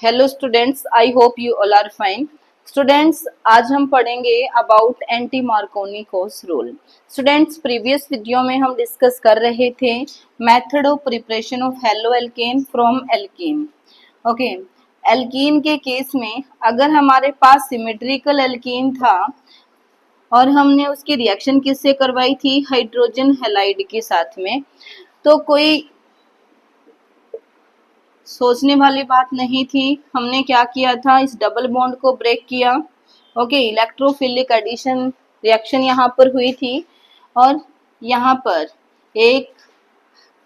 Hello students, I hope you all are fine. Students, आज हम पढ़ेंगे about anti Markovnikov's rule. Students, previous video में हम discuss कर रहे थे method of preparation of haloalkane from alkene. Okay, alkene के केस में अगर हमारे पास सिमेट्रिकल एल्कीन था और हमने उसकी रिएक्शन किससे करवाई थी, हाइड्रोजन हैलाइड के साथ में, तो कोई सोचने वाली बात नहीं थी। हमने क्या किया था, इस डबल बॉन्ड को ब्रेक किया। ओके, इलेक्ट्रोफिलिक एडिशन रिएक्शन यहाँ पर हुई थी और यहाँ पर एक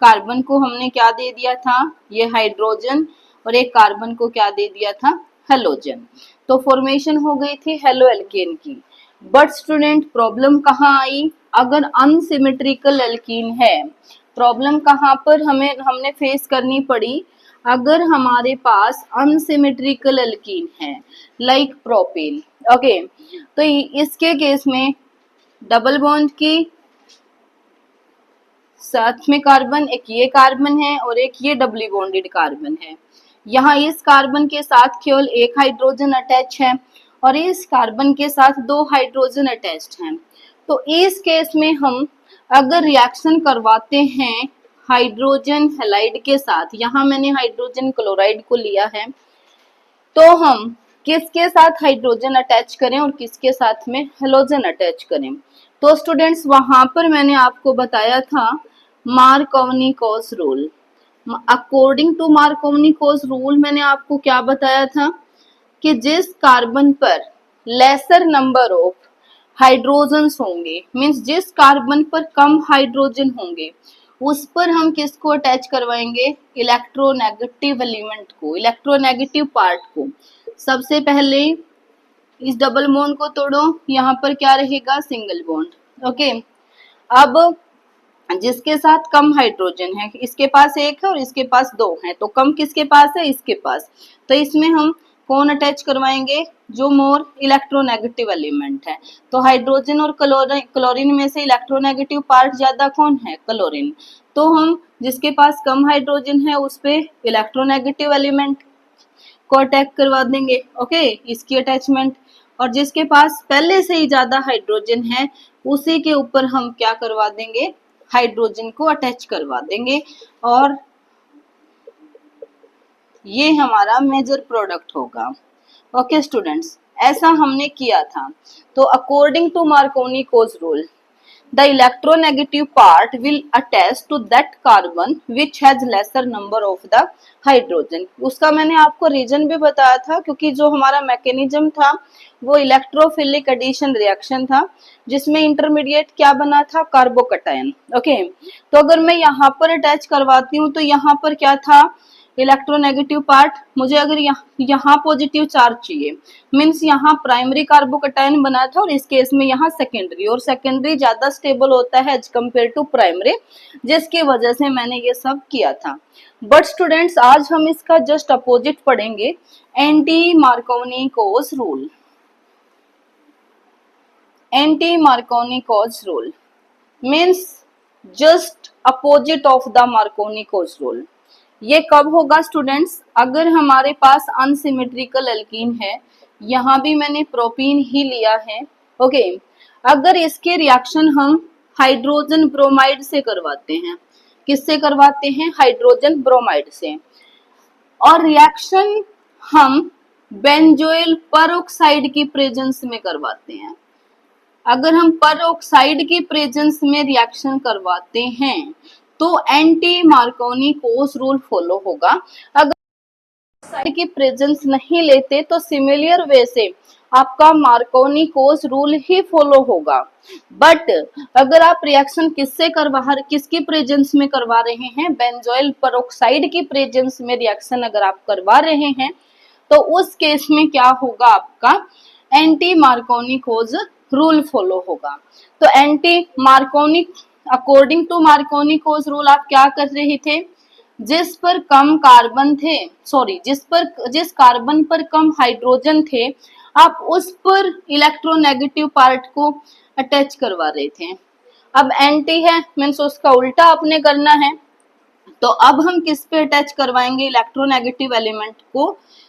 कार्बन को हमने क्या दे दिया था, ये हाइड्रोजन, और एक कार्बन को क्या दे दिया था, हेलोजन। तो फॉर्मेशन हो गई थी हेलो एल्केन की। बट स्टूडेंट, प्रॉब्लम कहाँ आई? अगर अनसिमेट्रिकल एल्कीन है, प्रॉब्लम कहाँ पर हमने फेस करनी पड़ी? अगर हमारे पास अनसिमेट्रिकल एल्कीन है लाइक प्रोपेन। ओके, तो इसके केस में डबल बॉन्ड की साथ में कार्बन, एक ये कार्बन है और एक ये डबली बॉन्डेड कार्बन है। यहाँ इस कार्बन के साथ केवल एक हाइड्रोजन अटैच है और इस कार्बन के साथ दो हाइड्रोजन अटैच्ड हैं। तो इस केस में हम अगर रिएक्शन करवाते हैं हाइड्रोजन हैलाइड के साथ, यहाँ मैंने हाइड्रोजन क्लोराइड को लिया है, तो हम किसके साथ हाइड्रोजन अटैच करें और किसके साथ में हेलोजन अटैच करें? तो स्टूडेंट्स, वहां पर मैंने आपको बताया था मार्कोनी-कोस rule. According to Markovnikov's rule मैंने आपको क्या बताया था कि जिस कार्बन पर लेसर नंबर ऑफ हाइड्रोजन होंगे, मीन्स जिस कार्बन पर कम हाइड्रोजन होंगे, उस पर हम किसको अटैच करवाएंगे? इलेक्ट्रोनेगेटिव एलिमेंट को, इलेक्ट्रोनेगेटिव पार्ट को। सबसे पहले इस डबल बॉन्ड को तोड़ो, यहाँ पर क्या रहेगा? Single bond. ओके, अब जिसके साथ कम हाइड्रोजन है, इसके पास एक है और इसके पास दो है, तो कम किसके पास है? इसके पास। तो इसमें हम कौन अटैच करवाएंगे? जो मोर इलेक्ट्रोनेगेटिव एलिमेंट है। तो हाइड्रोजन और क्लोरीन में से इलेक्ट्रोनेगेटिव पार्ट ज्यादा कौन है? क्लोरीन। तो हम जिसके पास कम हाइड्रोजन है उस पे इलेक्ट्रोनेगेटिव एलिमेंट को अटैक करवा देंगे। ओके, इसकी अटैचमेंट। और जिसके पास पहले से ही ज्यादा हाइड्रोजन है उसी के ऊपर हम क्या करवा देंगे? हाइड्रोजन को अटैच करवा देंगे और ये हमारा मेजर प्रोडक्ट होगा। ओके स्टूडेंट्स, ऐसा हमने किया था। तो according to Markovnikov's rule, the electronegative part will attach to that carbon which has lesser number of the hydrogen। उसका मैंने आपको रीजन भी बताया था, क्योंकि जो हमारा मैकेनिज्म था वो इलेक्ट्रोफिलिक एडिशन रिएक्शन था, जिसमें इंटरमीडिएट क्या बना था? कार्बोकटायन। ओके, तो अगर मैं यहाँ पर अटैच करवाती हूँ तो यहाँ पर क्या था? Electronegative part. मुझे अगर यहाँ पॉजिटिव चार्ज चाहिए, मीन्स यहाँ प्राइमरी कार्बोकटायन बना था और इस केस में यहाँ सेकेंडरी, और सेकेंडरी ज्यादा स्टेबल होता है एज कम्पेयर टू प्राइमरी, जिसकी वजह से मैंने ये सब किया था। बट स्टूडेंट्स, आज हम इसका जस्ट अपोजिट पढ़ेंगे, anti Markovnikov's rule. Anti Markovnikov's rule means just opposite of the Markovnikov's rule. ये कब होगा स्टूडेंट्स? अगर हमारे पास अनसिमेट्रिकल एल्कीन है, यहाँ भी मैंने प्रोपीन ही लिया है। ओके, अगर इसके रिएक्शन हम हाइड्रोजन ब्रोमाइड से करवाते हैं, किससे करवाते हैं? हाइड्रोजन ब्रोमाइड से। और रिएक्शन हम बेंजोइल परऑक्साइड की प्रेजेंस में करवाते हैं। अगर हम परऑक्साइड की प्रेजेंस में रिएक्शन करवाते हैं तो एंटी मार्कोनी-कोस रूल फॉलो होगा। अगर ऑक्साइड की प्रेजेंस नहीं लेते तो सिमिलर वे से आपका मार्कोनी-कोस रूल ही फॉलो होगा। बट अगर आप रिएक्शन किसकी प्रेजेंस में करवा रहे हैं? बेंजोइल परऑक्साइड की प्रेजेंस में रिएक्शन अगर आप करवा रहे हैं तो उस केस में क्या होगा? आपका एंटी मार्कोनी-कोस रूल फॉलो होगा। तो anti Markovnikov, according to Markovnikov's rule आप क्या कर रहे थे? जिस पर कम कार्बन थे, सॉरी, जिस कार्बन पर कम हाइड्रोजन थे, आप उस पर इलेक्ट्रोनेगेटिव पार्ट को अटैच करवा रहे थे। अब एंटी है मीन्स उसका उल्टा आपने करना है। तो अब हम किस पे अटैच करवाएंगे इलेक्ट्रोनेगेटिव एलिमेंट को?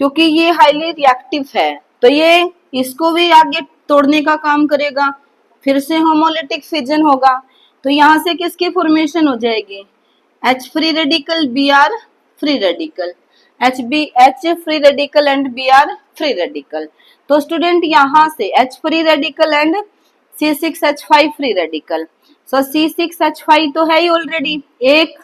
क्योंकि ये हाईली रिएक्टिव है, तो ये इसको भी आगे तोड़ने का काम करेगा, फिर से होमोलिटिक फिजन होगा। तो यहाँ से किसकी फॉर्मेशन हो जाएगी, H free radical, Br free radical, H free radical and Br free radical. तो स्टूडेंट यहाँ से H free radical and C6H5 free radical. So C6H5 तो है ही ऑलरेडी, एक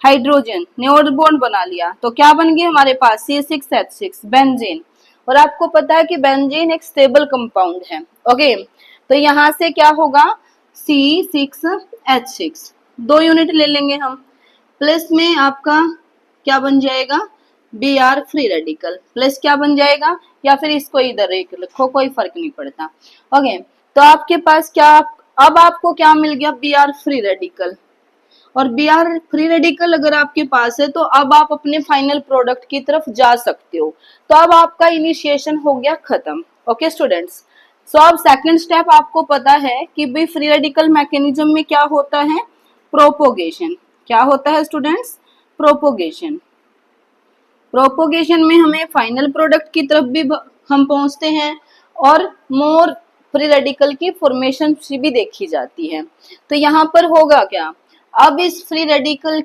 हाइड्रोजन ने और बॉन्ड बना लिया, तो क्या बन गया हमारे पास C6H6 बेंजीन। और आपको पता है कि बेंजीन एक स्टेबल कंपाउंड है। ओके, तो यहाँ से क्या होगा C6H6, 2 यूनिट ले लेंगे हम, प्लस में आपका क्या बन जाएगा Br फ्री रेडिकल, प्लस क्या बन जाएगा, या फिर इसको इधर एक लिखो, कोई फर्क नहीं पड़ता। ओके, तो आपके पास क्या, अब आपको क्या मिल गया Br फ्री रेडिकल, और Br फ्री रेडिकल अगर आपके पास है तो अब आप अपने फाइनल प्रोडक्ट की तरफ जा सकते हो। तो अब आपका इनिशिएशन हो गया खत्म। ओके स्टूडेंट्स, सो अब सेकंड स्टेप आपको पता है कि भाई फ्री रेडिकल मैकेनिज्म में क्या होता है, प्रोपोगेशन। क्या होता है स्टूडेंट्स, प्रोपोगेशन। प्रोपोगेशन में हमें फाइनल प्रोडक्ट की तरफ भी हम पहुंचते हैं और मोर फ्री रेडिकल की फॉर्मेशन भी देखी जाती है। तो यहाँ पर होगा क्या, अब इस फ्री रेडिकल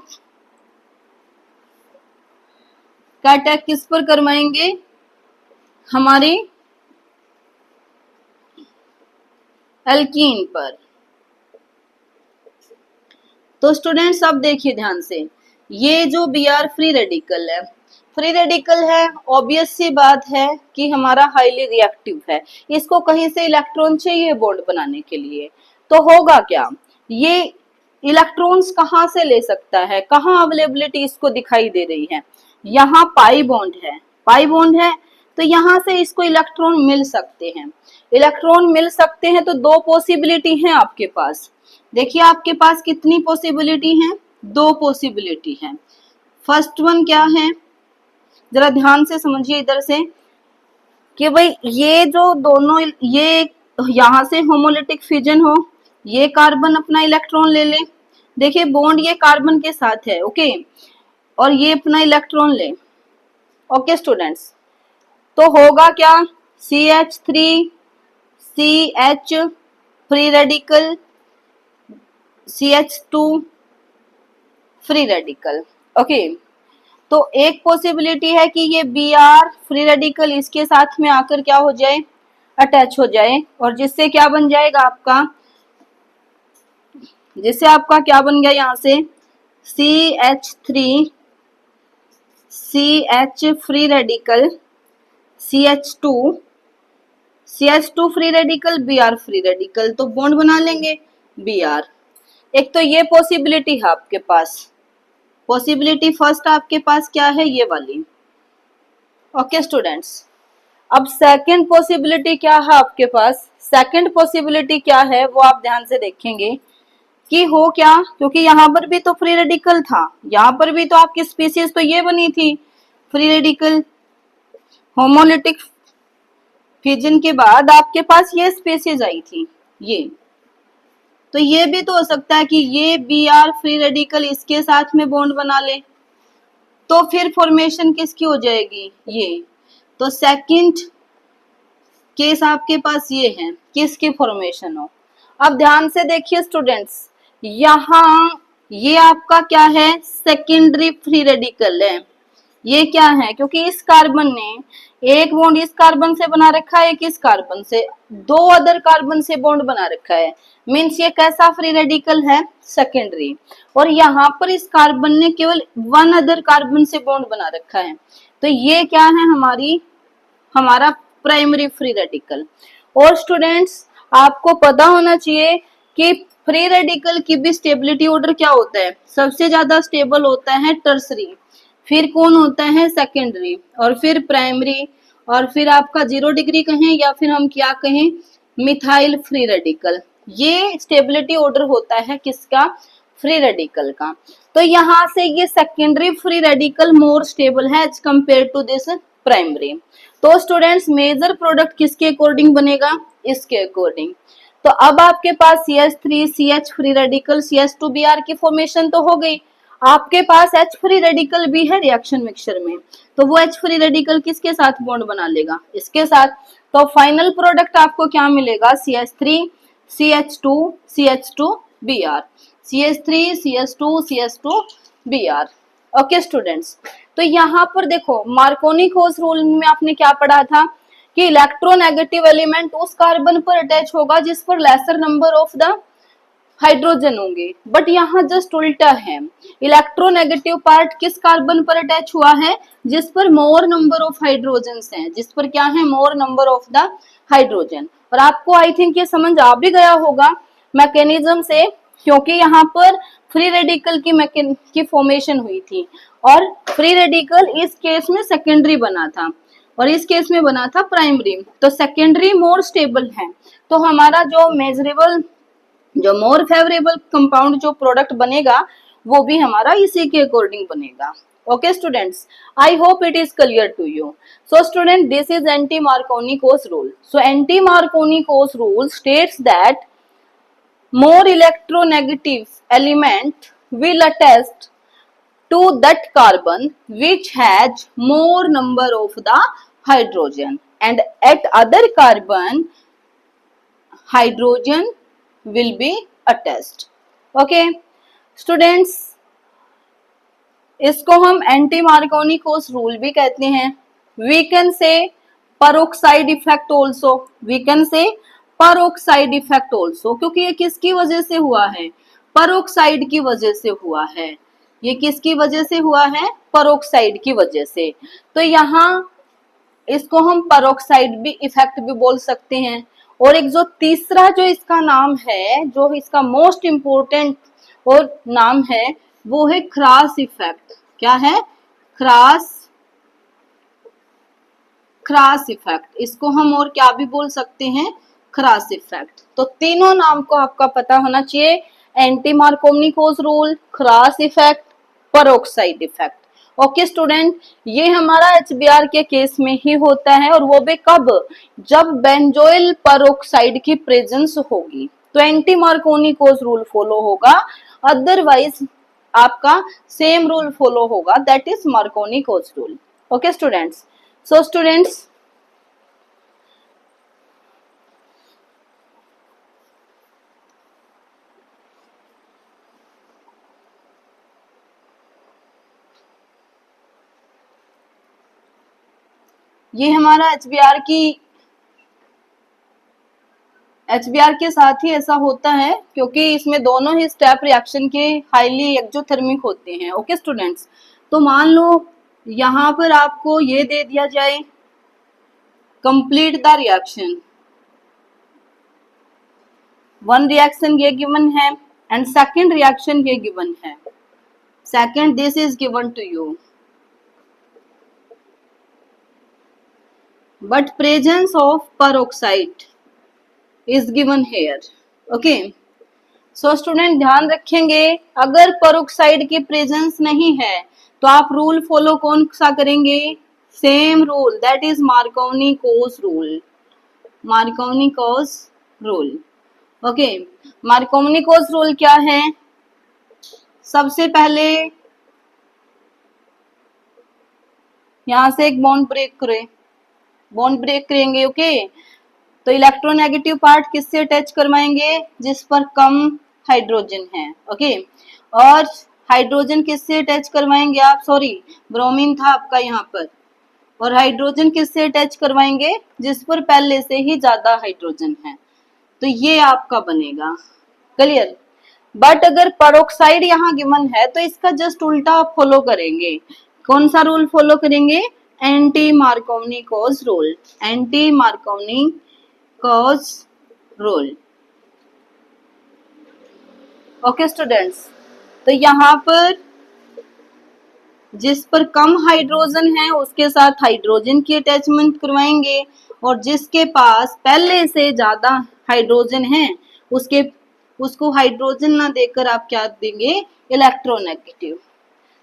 का अटैक किस पर करवाएंगे, हमारी एल्कीन पर। तो स्टूडेंट्स अब देखिए ध्यान से, ये जो Br फ्री रेडिकल है, ऑब्वियस सी बात है कि हमारा हाईली रिएक्टिव है, इसको कहीं से इलेक्ट्रॉन चाहिए बॉन्ड बनाने के लिए। तो होगा क्या, ये इलेक्ट्रॉन्स कहाँ से ले सकता है, कहाँ अवेलेबिलिटी इसको दिखाई दे रही है, यहाँ पाई बॉन्ड है, पाई बॉन्ड है, तो यहाँ से इसको इलेक्ट्रॉन मिल सकते हैं। इलेक्ट्रॉन मिल सकते हैं तो 2 पॉसिबिलिटी है आपके पास। देखिए आपके पास कितनी पॉसिबिलिटी है, 2 पॉसिबिलिटी है। फर्स्ट वन क्या है, जरा ध्यान से समझिए इधर से, कि भाई ये जो दोनों, ये यहाँ से होमोलिटिक फ्यूजन हो, ये कार्बन अपना इलेक्ट्रॉन ले ले, देखिए बॉन्ड ये कार्बन के साथ है, ओके, और ये अपना इलेक्ट्रॉन ले। ओके स्टूडेंट्स, तो होगा क्या, CH3 CH free radical, CH2 free radical. Okay, तो एक पॉसिबिलिटी है कि ये Br फ्री रेडिकल इसके साथ में आकर क्या हो जाए, अटैच हो जाए, और जिससे क्या बन जाएगा आपका, जिससे आपका क्या बन गया यहाँ से CH3 CH free radical CH2 free radical Br free radical, तो बॉन्ड बना लेंगे Br। एक तो ये पॉसिबिलिटी है आपके पास, पॉसिबिलिटी फर्स्ट आपके पास क्या है, ये वाली। ओके स्टूडेंट्स, अब सेकंड पॉसिबिलिटी क्या है आपके पास, सेकंड पॉसिबिलिटी क्या है वो आप ध्यान से देखेंगे कि हो क्या, क्योंकि यहाँ पर भी तो फ्री रेडिकल था, यहाँ पर भी तो आपकी स्पीसीज तो ये बनी थी फ्री रेडिकल, होमोलिटिक फ्यूजन के बाद आपके पास ये स्पीसीज आई थी, ये तो ये भी तो हो सकता है कि ये Br फ्री रेडिकल इसके साथ में बॉन्ड बना ले, तो फिर फॉर्मेशन किसकी हो जाएगी, ये। तो सेकंड केस आपके पास ये है, किसकी फॉर्मेशन हो। अब ध्यान से देखिए स्टूडेंट्स, यहाँ ये आपका क्या है, सेकेंडरी फ्री रेडिकल है। ये क्या है, क्योंकि इस कार्बन ने एक बॉन्ड इस कार्बन से बना रखा है, एक इस कार्बन से, 2 अदर कार्बन से बॉन्ड बना रखा है, मीन्स ये कैसा फ्री रेडिकल है, सेकेंडरी। और यहाँ पर इस कार्बन ने केवल 1 अदर कार्बन से बॉन्ड बना रखा है, तो ये क्या है, हमारा प्राइमरी फ्री रेडिकल। और स्टूडेंट्स आपको पता होना चाहिए कि फ्री रेडिकल की भी स्टेबिलिटी ऑर्डर क्या होता है, सबसे ज्यादा स्टेबल होता है टर्सरी, फिर कौन होता है, सेकेंडरी, और फिर प्राइमरी, और फिर आपका 0 डिग्री कहें या फिर हम क्या कहें, मिथाइल फ्री रेडिकल। ये स्टेबिलिटी ऑर्डर होता है किसका, फ्री रेडिकल का। तो यहाँ से ये secondary free radical more stable है as compare to this primary. तो स्टूडेंट्स मेजर प्रोडक्ट किसके अकॉर्डिंग बनेगा, इसके अकॉर्डिंग। तो अब आपके पास CH3 CH free radical CH2 Br की फॉर्मेशन तो हो गई। आपके पास H फ्री रेडिकल भी है रिएक्शन मिक्सचर में, तो वो H फ्री रेडिकल किसके साथ बॉन्ड बना लेगा, इसके साथ। तो फाइनल प्रोडक्ट आपको क्या मिलेगा, CH3 CH2 CH2 Br, CH3 CH2 CH2 Br। Okay students, तो यहाँ पर देखो मार्कोनी-कोस रूल में आपने क्या पढ़ा था कि इलेक्ट्रोनेगेटिव एलिमेंट उस कार्बन पर अटैच होगा जिस पर laser number of the hydrogen होंगे, बट यहाँ जस्ट उल्टा है। इलेक्ट्रोनेगेटिव पार्ट किस कार्बन पर अटैच हुआ है, जिस पर मोर नंबर ऑफ हाइड्रोजन हैं, जिस पर क्या है, मोर नंबर ऑफ द हाइड्रोजन। और आपको आई थिंक ये समझ आ भी गया होगा मैकेनिज्म से, क्योंकि यहाँ पर फ्री रेडिकल की फॉर्मेशन हुई थी, और फ्री रेडिकल इस केस में सेकेंडरी बना था और इस केस में बना था प्राइमरी। तो सेकेंडरी मोर स्टेबल है, तो हमारा जो मेजरेबल, जो मोर फेवरेबल कंपाउंड जो प्रोडक्ट बनेगा वो भी हमारा इसी के अकॉर्डिंग बनेगा। Okay students, I hope it is clear to you. So student, this is anti Markovnikov's rule. So anti Markovnikov's rule states that more electronegative element will attach to that carbon which has more number of the hydrogen, and at other carbon hydrogen will be attached। okay students, इसको हम anti Markovnikov's rule भी कहते हैं। We can say peroxide effect also, we can say peroxide effect also, क्योंकि ये किसकी वजह से हुआ है, परोक्साइड की वजह से हुआ है। ये किसकी वजह से हुआ है, परोक्साइड की वजह से। तो यहाँ इसको हम परोक्साइड भी इफेक्ट भी बोल सकते हैं। और एक जो तीसरा जो इसका नाम है, जो इसका मोस्ट इंपोर्टेंट और नाम है, वो है क्रॉस इफेक्ट। क्या है, क्रॉस इफेक्ट। इसको हम और क्या भी बोल सकते हैं, क्रॉस इफेक्ट। तो तीनों नाम को आपका पता होना चाहिए, anti Markovnikov's rule, Kharasch effect, peroxide effect. Okay student, ये हमारा HBr के केस में ही होता है, और वो भी कब, जब बेंजोइल परोक्साइड की प्रेजेंस होगी तो एंटी मार्कोनी-कोस रूल फॉलो होगा, अदरवाइज आपका सेम रूल फॉलो होगा, that is Markovnikov's rule. Okay students, so students ये हमारा HBr के साथ ही ऐसा होता है, क्योंकि इसमें दोनों ही स्टेप रिएक्शन के हाईली एक्सोथर्मिक होते हैं। ओके स्टूडेंट्स, तो मान लो यहाँ पर आपको ये दे दिया जाए, complete the reaction, one reaction ये गिवन है एंड सेकंड रिएक्शन ये गिवन है, second this is given to you, but presence of peroxide is given here। okay, so student ध्यान रखेंगे, अगर पेरोक्साइड की प्रेजेंस नहीं है तो आप रूल फॉलो कौन सा करेंगे, same rule, that is Markovnikov's rule, Markovnikov's rule. Okay, Markovnikov's rule क्या है, सबसे पहले यहां से एक बॉन्ड ब्रेक करेंगे। ओके, तो इलेक्ट्रोनेगेटिव पार्ट किससे अटैच करवाएंगे, जिस पर कम हाइड्रोजन है। ओके, और हाइड्रोजन किससे अटैच करवाएंगे आप, सॉरी ब्रोमीन था आपका यहाँ पर, और हाइड्रोजन किससे अटैच करवाएंगे, जिस पर पहले से ही ज्यादा हाइड्रोजन है। तो ये आपका बनेगा, क्लियर। बट अगर पेरोक्साइड यहाँ गिवन है तो इसका जस्ट उल्टा आप फॉलो करेंगे, कौन सा रूल फॉलो करेंगे, anti Markovnikov's rule, anti Markovnikov's rule. Okay students, तो यहाँ पर जिस पर कम हाइड्रोजन है उसके साथ हाइड्रोजन की अटैचमेंट करवाएंगे, और जिसके पास पहले से ज्यादा हाइड्रोजन है उसको हाइड्रोजन ना देकर आप क्या देंगे, इलेक्ट्रोनेगेटिव।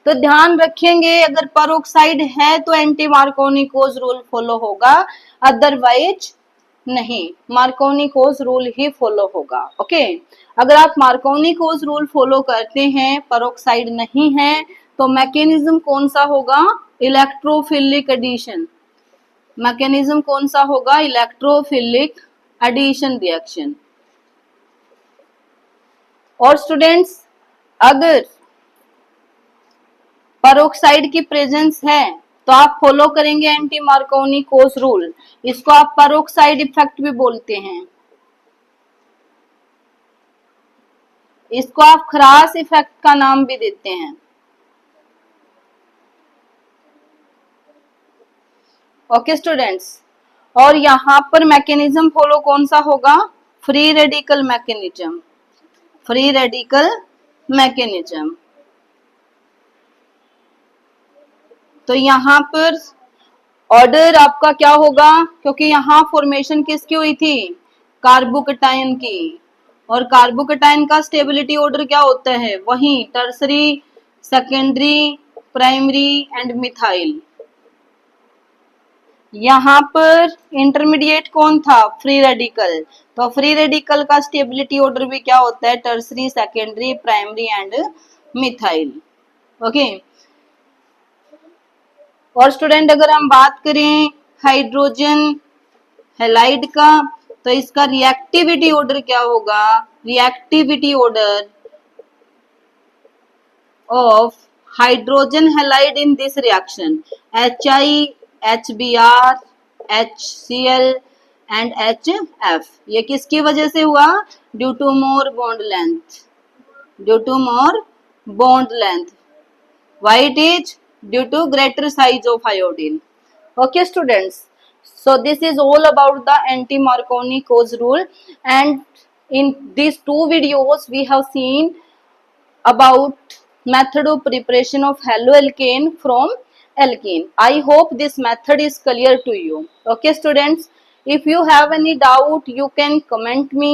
तो ध्यान रखेंगे, अगर पेरोक्साइड है तो एंटी मार्कोनी-कोस रूल फॉलो होगा, अदरवाइज नहीं, मार्कोनी-कोस रूल ही फॉलो होगा। ओके, अगर आप मार्कोनी-कोस रूल फॉलो करते हैं, पेरोक्साइड नहीं है, तो मैकेनिज्म कौन सा होगा? Electrophilic addition. मैकेनिज्म कौन सा होगा? Electrophilic addition reaction. और स्टूडेंट्स, अगर पेरोक्साइड की प्रेजेंस है तो आप फॉलो करेंगे एंटी मार्कोनी-कोस रूल। इसको आप पेरोक्साइड इफेक्ट भी बोलते हैं, इसको आप खरास इफेक्ट का नाम भी देते हैं। ओके स्टूडेंट्स, और यहाँ पर मैकेनिज्म फॉलो कौन सा होगा? Free radical mechanism. Free radical mechanism. तो यहाँ पर ऑर्डर आपका क्या होगा? क्योंकि यहाँ फॉर्मेशन किसकी हुई थी? कार्बोकटायन की। और कार्बोकटायन का स्टेबिलिटी ऑर्डर क्या होता है? वही tertiary, secondary, primary and methyl. यहाँ पर इंटरमीडिएट कौन था? Free radical. तो फ्री रेडिकल का स्टेबिलिटी ऑर्डर भी क्या होता है? Tertiary, secondary, primary and methyl. Okay, और स्टूडेंट अगर हम बात करें हाइड्रोजन हैलाइड का, तो इसका रिएक्टिविटी ऑर्डर क्या होगा? Reactivity order of hydrogen halide in this reaction HI, HBr, HCl and HF। ये किसकी वजह से हुआ? Due to more bond length. Due to more bond length. Why it is? Due to greater size of iodine. Okay students, so this is all about the anti-Marconi-Coase rule, and in these two videos we have seen about method of preparation of haloalkane from alkene. I hope this method is clear to you. Okay students, if you have any doubt you can comment me.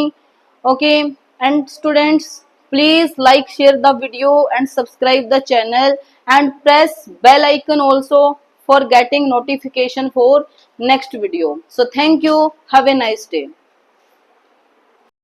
Okay, and students, please like, share the video and subscribe the channel and press bell icon also for getting notification for next video. So thank you, have a nice day.